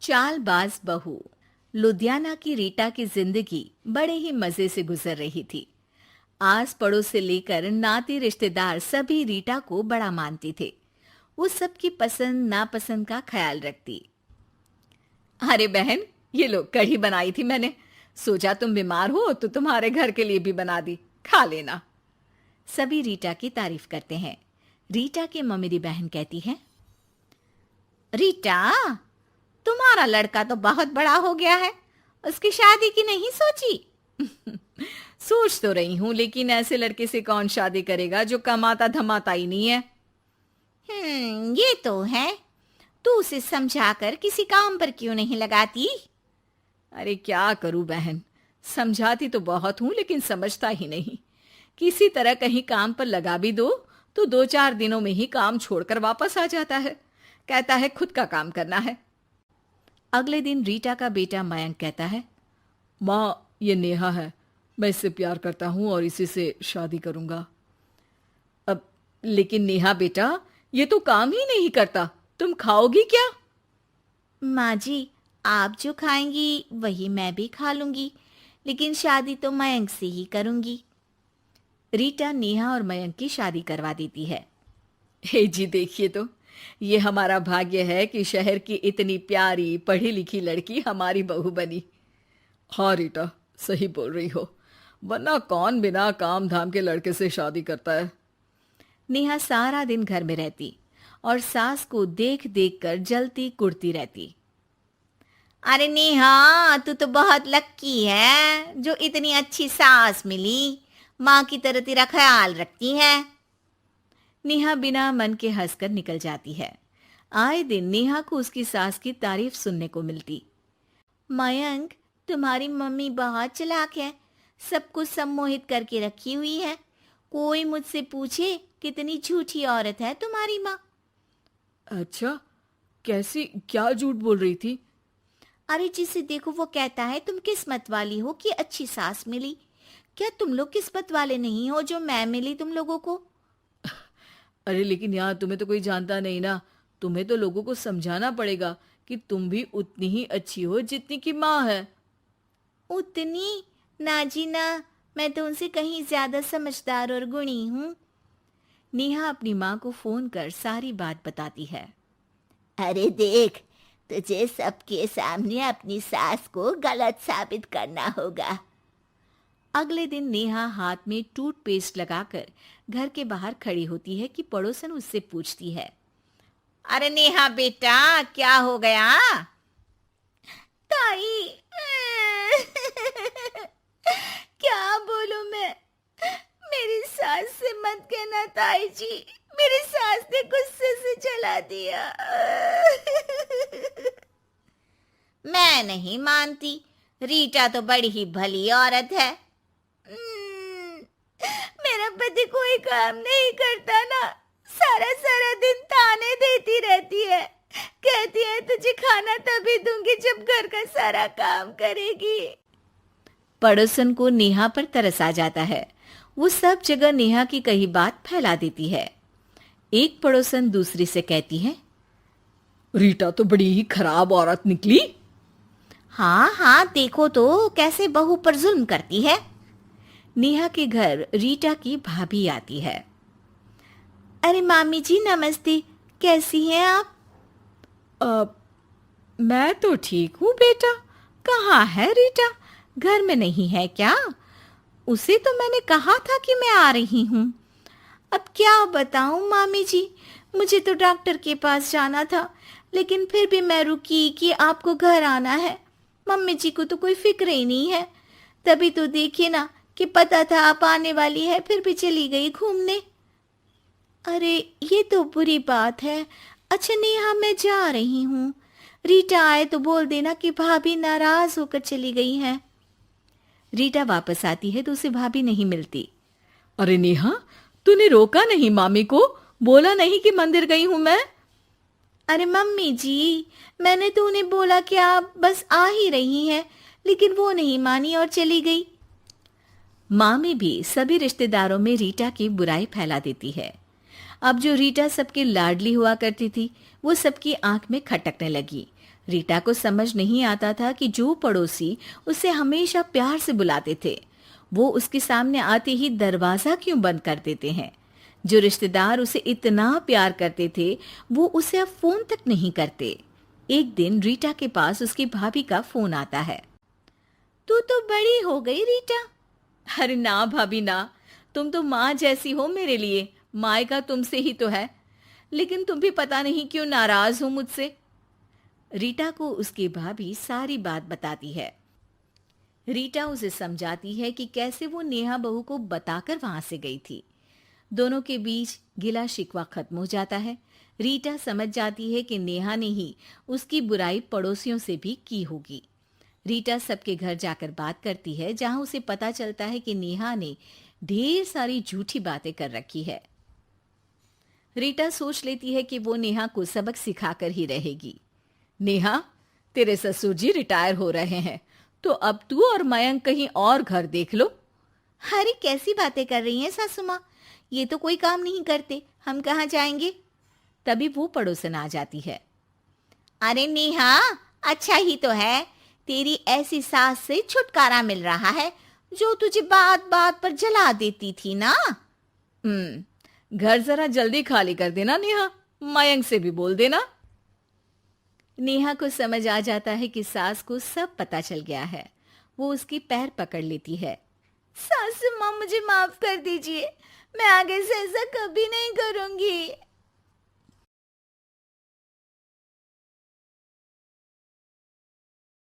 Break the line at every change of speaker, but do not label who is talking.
चालबाज बहू। लुधियाना की रीटा की जिंदगी बड़े ही मजे से गुजर रही थी। आस पड़ोस से लेकर नाती रिश्तेदार सभी रीटा को बड़ा मानते थे। वो सबकी पसंद नापसंद का ख्याल रखती। अरे बहन, ये लो कढ़ी बनाई थी मैंने। सोचा तुम बीमार हो तो तुम्हारे घर के लिए भी बना दी, खा लेना। सभी रीटा की तारीफ करते हैं। रीटा की ममेरी बहन कहती है, रीटा, तुम्हारा लड़का तो बहुत बड़ा हो गया है, उसकी शादी की नहीं सोची? सोच तो रही हूं, लेकिन ऐसे लड़के से कौन शादी करेगा जो कमाता धमाता ही नहीं है।
ये तो है। तू उसे समझाकर किसी काम पर क्यों नहीं लगाती?
अरे क्या करूं बहन, समझाती तो बहुत हूं लेकिन समझता ही नहीं। किसी तरह कहीं काम पर लगा भी दो तो 2-4 दिनों में ही काम छोड़कर वापस आ जाता है। कहता है खुद का काम करना है। अगले दिन रीटा का बेटा मयंक कहता है, माँ, ये नेहा है, मैं इससे प्यार करता हूं और इसी से शादी करूंगा। अब लेकिन नेहा बेटा, ये तो काम ही नहीं करता, तुम खाओगी क्या?
माँ जी, आप जो खाएंगी वही मैं भी खा लूंगी, लेकिन शादी तो मयंक से ही करूंगी।
रीटा नेहा और मयंक की शादी करवा देती है। हे जी, देखिए तो, ये हमारा भाग्य है कि शहर की इतनी प्यारी पढ़ी लिखी लड़की हमारी बहू बनी। हाँ रीटा, सही बोल रही हो, वरना कौन बिना काम धाम के लड़के से शादी करता है। नेहा सारा दिन घर में रहती और सास को देख देख कर जलती कुड़ती रहती।
अरे नेहा, तू तो बहुत लक्की है जो इतनी अच्छी सास मिली, माँ की तरह तेरा ख्याल रखती है।
नेहा बिना मन के हंसकर निकल जाती है। आए दिन नेहा को उसकी सास की तारीफ सुनने को मिलती।
मयंक, तुम्हारी मम्मी बहुत चालाक है, सबको सम्मोहित करके रखी हुई है। कोई मुझसे पूछे कितनी झूठी औरत है तुम्हारी माँ।
अच्छा, कैसी, क्या झूठ बोल रही थी?
अरे जिसे देखो वो कहता है तुम किस्मत वाली हो कि अच्छी सास मिली। क्या तुम लोग किस्मत वाले नहीं हो जो मैं मिली तुम लोगों को?
अरे लेकिन यार, तुम्हें तो कोई जानता नहीं ना। तुम्हें तो लोगों को समझाना पड़ेगा कि तुम भी उतनी ही अच्छी हो जितनी की माँ है।
उतनी? ना जी ना, मैं तो उनसे कहीं ज्यादा समझदार और गुणी हूँ।
नेहा अपनी माँ को फोन कर सारी बात बताती है।
अरे देख, तुझे सबके सामने अपनी सास को गलत साबित करना होगा।
अगले दिन नेहा हाथ में टूथपेस्ट लगाकर घर के बाहर खड़ी होती है कि पड़ोसन उससे पूछती है,
अरे नेहा बेटा, क्या हो गया? ताई, क्या बोलूं मैं? मेरी सास से मत कहना ताई जी, मेरी सास ने गुस्से से जला दिया। मैं नहीं मानती, रीटा तो बड़ी ही भली औरत है। मेरा पति कोई काम नहीं करता ना, सारा सारा दिन ताने देती रहती है, कहती है तुझे खाना तभी दूंगी जब घर का सारा काम करेगी।
पड़ोसन को नेहा पर तरस आ जाता है। वो सब जगह नेहा की कही बात फैला देती है। एक पड़ोसन दूसरी से कहती है, रीटा तो बड़ी ही खराब औरत निकली।
हाँ हाँ, देखो तो कैसे बहू पर जुल्म करती है।
नेहा के घर रीटा की भाभी आती है।
अरे मामी जी नमस्ते, कैसी हैं आप?
मैं तो ठीक हूँ बेटा। कहाँ है रीटा? घर में नहीं है क्या? उसे तो मैंने कहा था कि मैं आ रही हूँ।
अब क्या बताऊँ मामी जी, मुझे तो डॉक्टर के पास जाना था, लेकिन फिर भी मैं रुकी कि आपको घर आना है। मम्मी जी को तो कोई फिक्र ही नहीं है। तभी तो देखिए ना कि पता था आप आने वाली है, फिर भी चली गई घूमने। अरे ये तो बुरी बात है। अच्छा नेहा, मैं जा रही हूँ। रीटा आए तो बोल देना कि भाभी नाराज होकर चली गई हैं।
रीटा वापस आती है तो उसे भाभी नहीं मिलती। अरे नेहा, तूने रोका नहीं मामी को? बोला नहीं कि मंदिर गई हूं मैं?
अरे मम्मी जी, मैंने तो उन्हें बोला कि आप बस आ ही रही हैं, लेकिन वो नहीं मानी और चली गई।
मामी भी सभी रिश्तेदारों में रीटा की बुराई फैला देती है। अब जो रीटा सबकी लाडली हुआ करती थी, वो सबकी आंख में खटकने लगी। रीटा को समझ नहीं आता था कि जो पड़ोसी उसे हमेशा प्यार से बुलाते थे, वो उसके सामने आते ही दरवाजा क्यों बंद कर देते हैं। जो रिश्तेदार उसे इतना प्यार करते थे, वो उसे अब फोन तक नहीं करते। एक दिन रीटा के पास उसकी भाभी का फोन आता है।
तू तो बड़ी हो गई रीटा।
अरे ना भाभी ना, तुम तो माँ जैसी हो मेरे लिए, मायका तुमसे ही तो है। लेकिन तुम भी पता नहीं क्यों नाराज हो मुझसे। रीटा को उसकी भाभी सारी बात बताती है। रीटा उसे समझाती है कि कैसे वो नेहा बहू को बताकर वहां से गई थी। दोनों के बीच गिला शिकवा खत्म हो जाता है। रीटा समझ जाती है कि नेहा ने ही उसकी बुराई पड़ोसियों से भी की होगी। रीटा सबके घर जाकर बात करती है, जहां उसे पता चलता है कि नेहा ने ढेर सारी झूठी बातें कर रखी है। रीटा सोच लेती है कि वो नेहा को सबक सिखाकर ही रहेगी। नेहा, तेरे ससुर जी रिटायर हो रहे हैं, तो अब तू और मयंक कहीं और घर देख लो।
अरे कैसी बातें कर रही हैं सासू माँ, ये तो कोई काम नहीं करते, हम कहाँ जाएंगे।
तभी वो पड़ोसन आ जाती है।
अरे नेहा, अच्छा ही तो है, तेरी ऐसी सास से छुटकारा मिल रहा है जो तुझे बात बात पर जला देती थी ना।
घर जरा जल्दी खाली कर देना नेहा, मयंक से भी बोल देना। नेहा को समझ आ जाता है कि सास को सब पता चल गया है। वो उसकी पैर पकड़ लेती है।
सासू माँ, मुझे माफ कर दीजिए, मैं आगे से ऐसा कभी नहीं करूंगी।